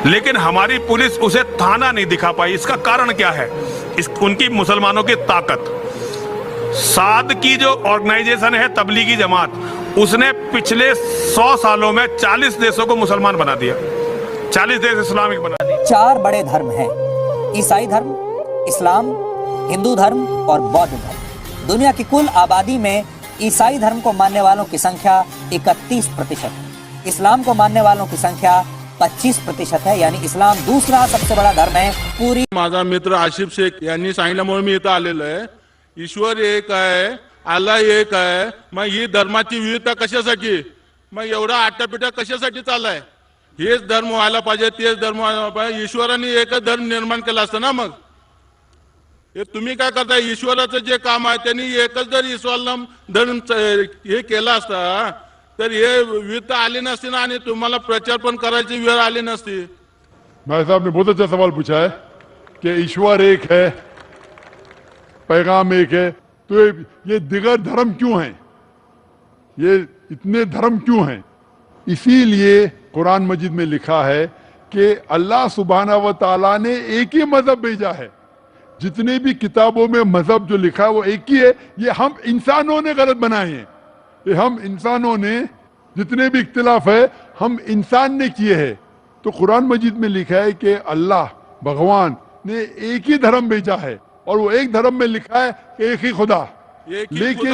लेकिन हमारी पुलिस उसे थाना नहीं दिखा पाई। इसका कारण क्या है? उनकी मुसलमानों की ताकत। साद की जो ऑर्गेनाइजेशन है तबलीगी जमात, उसने पिछले 100 सालों में 40 देशों को मुसलमान बना दिया, 40 देश इस्लामिक बना दिए। 4 बड़े धर्म हैं: ईसाई धर्म, इस्लाम, हिंदू धर्म और बौद्ध धर्म। दुनिया की कुल आबादी में ईसाई धर्म को मानने वालों की संख्या 31% है, इस्लाम को मानने वालों की संख्या 25% है, यानी इस्लाम दूसरा सबसे बड़ा धर्म है पूरी। माझा मित्र आशिफ शेख यांनी सांगितल्यामुळे मी इथं आलेलो आहे। ईश्वर एक आहे, अल्लाह एक आहे, मग ही धर्माची विविधता कशासाठी, मग एवढा आटापिटा कशासाठी चाललाय? हेच धर्म व्हायला पाहिजे, तेच धर्म व्हायला पाहिजे। ईश्वराने एकच धर्म निर्माण केला असतं ना। मग हे तुम्ही काय करताय? ईश्वराचं जे काम आहे त्यांनी एकच जर इस्लाम धर्म हे केला असता तर हे विविधता आली नसती ना, आणि तुम्हाला प्रचार पण करायची वेळ आली नसती। भाई साहब ने बहुत अच्छा सवाल पूछा है कि ईश्वर एक है, पैगाम एक है, तो ये दिगर धर्म क्यों हैं? ये इतने धर्म क्यों हैं? इसीलिए कुरान मजीद में लिखा है कि अल्लाह सुब्हाना व तआला ने एक ही मजहब भेजा है। जितने भी किताबों में मजहब जो लिखा है वो एक ही है। ये हम इंसानों ने गलत बनाए हैं। ये हम इंसानों ने, जितने भी इख्तिलाफ है हम इंसान ने किए हैं। तो कुरान मजीद में लिखा है कि अल्लाह भगवान ने एक ही धर्म भेजा है, और वो एक धर्म में लिखा है एक ही खुदा। लेकिन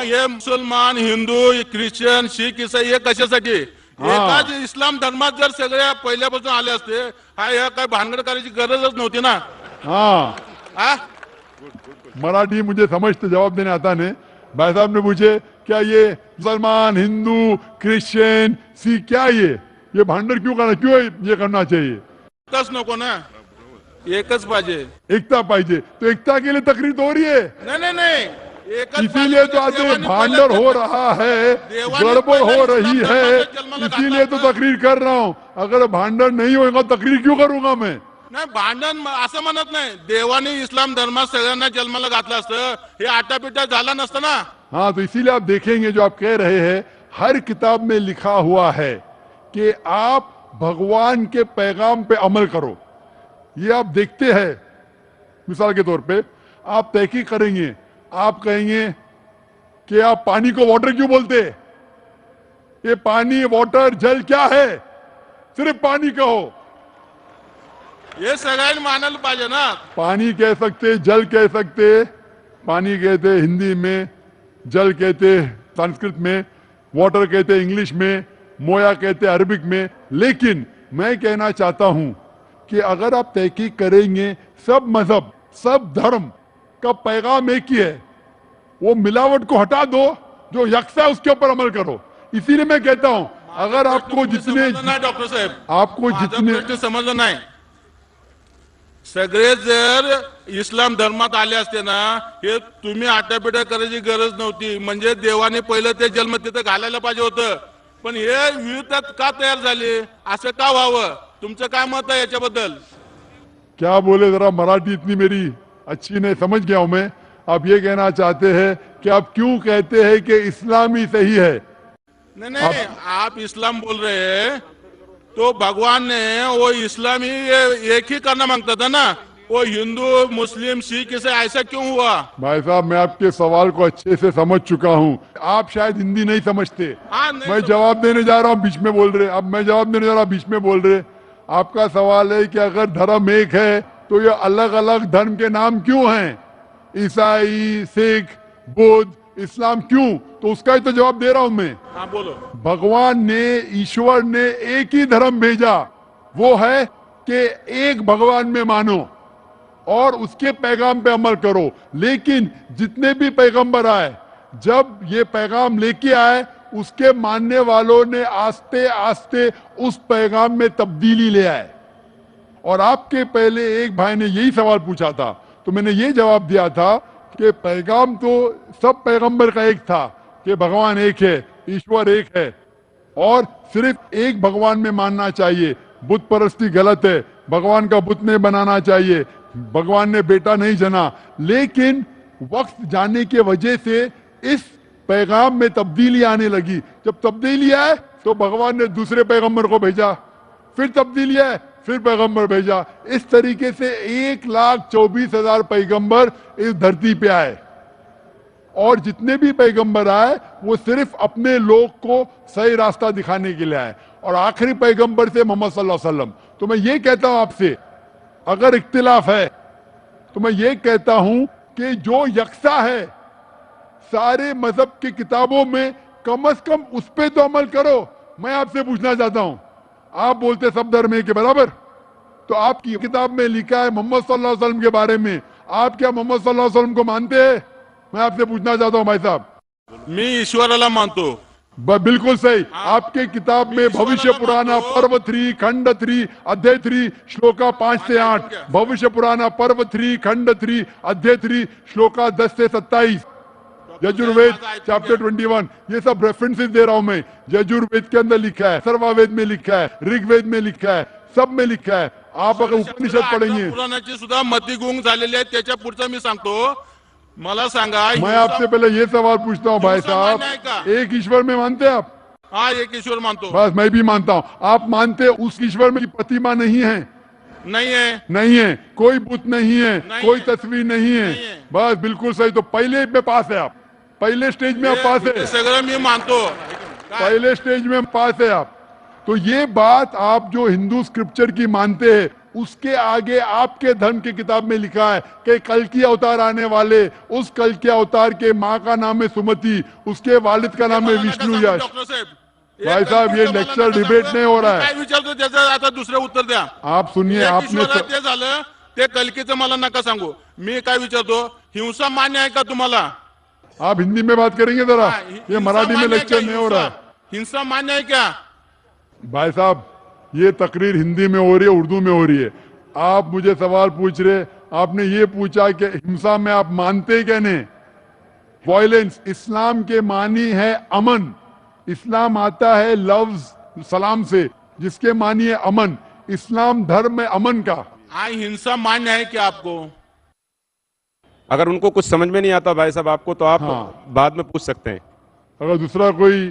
ये मुसलमान, हिंदू, ख्रिश्चन, शीख, ईसाई हे कशासाठी? एकाच इस्लाम धर्मात जर सगळ्या पहिल्यापासून आले असते, हा काय भानगड करायची गरजच नव्हती ना। हाँ, मराठी मुझे समझते जवाब देने आता नहीं। भाई साहब ने पूछे क्या ये मुसलमान, हिंदू, क्रिश्चियन, सिख, क्या ये भांडर क्यों करना, क्यों ये करना चाहिए? एकच नको ना, एकच पाहिजे, एकता पाहिजे। तो एकता के लिए तकरीर तो हो रही है। नहीं, इसीलिए तो आज भांडर हो रहा है, गड़बड़ हो रही है, इसीलिए तो तकरीर कर रहा हूँ। अगर भांडर नहीं होगा तकरीर क्यों करूंगा मैं? नाही, भांडण असं म्हणत नाही। देवाने इस्लाम धर्मात सगळ्यांना जन्माला घातलं असतं, हे आटापिटा झाला नसतं ना। हाँ, तो इसीलिए आप देखेंगे जो आप कह रहे हैं, हर किताब में लिखा हुआ है कि आप भगवान के पैगाम पे अमल करो। ये आप देखते हैं, मिसाल के तौर पे आप तहकीक करेंगे, आप कहेंगे कि आप पानी को वाटर क्यों बोलते? ये पानी, वाटर, जल क्या है? सिर्फ पानी कहो। ये सगळ्यांनी मानायला पाहिजे ना। पानी कह सकते, जल कह सकते, पानी कहते हिंदी में, जल कहते संस्कृत में, वाटर कहते इंग्लिश में, मोया कहते अरबिक में। लेकिन मैं कहना चाहता हूं कि अगर आप तहकीक करेंगे, सब मजहब, सब धर्म का पैगाम एक ही है। वो मिलावट को हटा दो, जो यकसा है उसके ऊपर अमल करो। इसीलिए मैं कहता हूं, अगर आपको जितने, डॉक्टर साहेब, आपको जितने समजलं नाही, सगळे जर इस्लाम धर्मात आले असते ना, हे तुम्ही आटापिटा करायची गरज नव्हती। म्हणजे देवाने पहिलं ते जन्म तिथं घालायला पाहिजे होतं, पण हे विविधता का तयार झाली, असं का व्हावं? तुमचं काय मत आहे याच्याबद्दल? क्या बोले, जरा मराठी इतनी मेरी अच्छी नहीं, समझ गया हूं मैं। आप ये कहना चाहते हैं कि आप क्यों कहते हैं कि इस्लाम ही सही है? नहीं, आप इस्लाम बोल रहे हैं तो भगवान ने वो इस्लामी एक ही करना मांगता था ना। वो हिंदू, मुस्लिम, सिख से ऐसा क्यों हुआ? भाई साहब, मैं आपके सवाल को अच्छे से समझ चुका हूँ। आप शायद हिंदी नहीं समझते। मैं जवाब देने जा रहा हूँ, बीच में बोल रहे। अब मैं जवाब देने जा रहा हूँ, बीच में बोल रहे। आपका सवाल है कि अगर धर्म एक है तो ये अलग अलग धर्म के नाम क्यों हैं? ईसाई, सिख, बुद्ध, इस्लाम क्यों? तो उसका ही तो जवाब दे रहा हूं मैं। हाँ, बोलो। भगवान ने, ईश्वर ने एक ही धर्म भेजा, वो है कि एक भगवान में मानो और उसके पैगाम पे अमल करो। लेकिन जितने भी पैगंबर आए, जब ये पैगाम लेके आए, उसके मानने वालों ने आस्ते आस्ते उस पैगाम में तब्दीली ले आए। और आपके पहले एक भाई ने यही सवाल पूछा था, तो मैंने ये जवाब दिया था कि पैगाम तो सब पैगंबर का एक था कि भगवान एक है, ईश्वर एक है, और सिर्फ एक भगवान में मानना चाहिए। बुत परस्ती गलत है, भगवान का बुत नहीं बनाना चाहिए, भगवान ने बेटा नहीं जना। लेकिन वक्त जाने के वजह से इस पैगाम में तब्दीली आने लगी। जब तब्दीली आए तो भगवान ने दूसरे पैगंबर को भेजा, फिर तब्दीली है, फिर पैगंबर भेजा। इस तरीके से 1,24,000 पैगंबर इस धरती पे आए, और जितने भी पैगंबर आए वो सिर्फ अपने लोग को सही रास्ता दिखाने के लिए आए, और आखिरी पैगंबर से मोहम्मद सल्लल्लाहु अलैहि वसल्लम। तो मैं ये कहता हूं आपसे, अगर इख्तिलाफ है तो मैं ये कहता हूं कि जो यकसा है सारे मजहब की किताबों में, कम से कम उस पे तो अमल करो। मैं आपसे पूछना चाहता हूं, आप बोलते सब धर्म एक के बराबर, तो आपकी किताब में लिखा है मोहम्मद सल्लल्लाहु अलैहि वसल्लम के बारे में, आप क्या मोहम्मद सल्लल्लाहु अलैहि वसल्लम को मानते हैं? मैं आपसे पूछना चाहता हूं भाई साहब। मी ईश्वराला मानतो। बिल्कुल सही। आपके किताब में भविष्य पुराना पर्व 3 खंड 3 अध्याय 3 श्लोका 5 से 8, भविष्य पुराना पर्व 3 खंड 3 अध्याय 3 श्लोका 10 से 27, यजुर्वेद चैप्टर 21, ये सब रेफरेंसेस दे रहा हूं मैं। यजुर्वेद के अंदर लिखा है, सर्ववेद में लिखा है, ऋग्वेद में लिखा है, सब में लिखा है। आप अगर उपनिषद पढ़ेंगे, पुराणाची सुद्धा मतिगुंग झालेली आहे, त्याच्या पुढचं मी सांगतो। मला सांगा, मैं आपसे पहले ये सवाल पूछता हूँ भाई साहब, एक ईश्वर में मानते हैं आप? हाँ, एक ईश्वर मानतो। बस मैं भी मानता हूँ। आप मानते हैं उस ईश्वर में प्रतिमा नहीं है? नहीं है। नहीं है, कोई बुत नहीं है, नहीं कोई है। तस्वीर नहीं है, नहीं है। बस बिल्कुल सही। तो पहले में पास है आप, पहले स्टेज में आप पास है, सगळं मी मानतो। पहले स्टेज में पास है आप। तो ये बात आप जो हिंदू स्क्रिप्चर की मानते हैं, उसके आगे आपके धर्म की किताब में लिखा है कि कल की अवतार आने वाले, उस कल के अवतार के माँ का नाम है सुमति, उसके वालिद का नाम है विष्णु यश। डॉक्टर साहेब, भाई साहब, ये लेक्चर डिबेट नहीं हो रहा है। काय विचारतो त्याचं आता दुसरं उत्तर द्या। आप सुनिए, एक आपने ईश्वर ते झालं, ते कलकीचं मला नका सांगू। मी काय विचारतो, हिंसा मान्य आहे का तुम्हाला? आप हिंदी में बात करेंगे जरा, हाँ, ये हिंसा मराठी में मान्य है लेक्चर क्या? नहीं हो रहा है। हिंसा मान्य है क्या? भाई साहब, ये तकरीर हिंदी में हो रही है, उर्दू में हो रही है। आप मुझे सवाल पूछ रहे, आपने ये पूछा कि हिंसा में आप मानते क्या नहीं? वायलेंस, इस्लाम के मानी है अमन। इस्लाम आता है लफ्ज सलाम से, जिसके मानी है अमन। इस्लाम धर्म है अमन का। हाँ, हिंसा मान्य है क्या आपको? अगर उनको कुछ समझ में नहीं आता भाई साहब आपको, तो आप हाँ। बाद में पूछ सकते हैं। अगर दूसरा कोई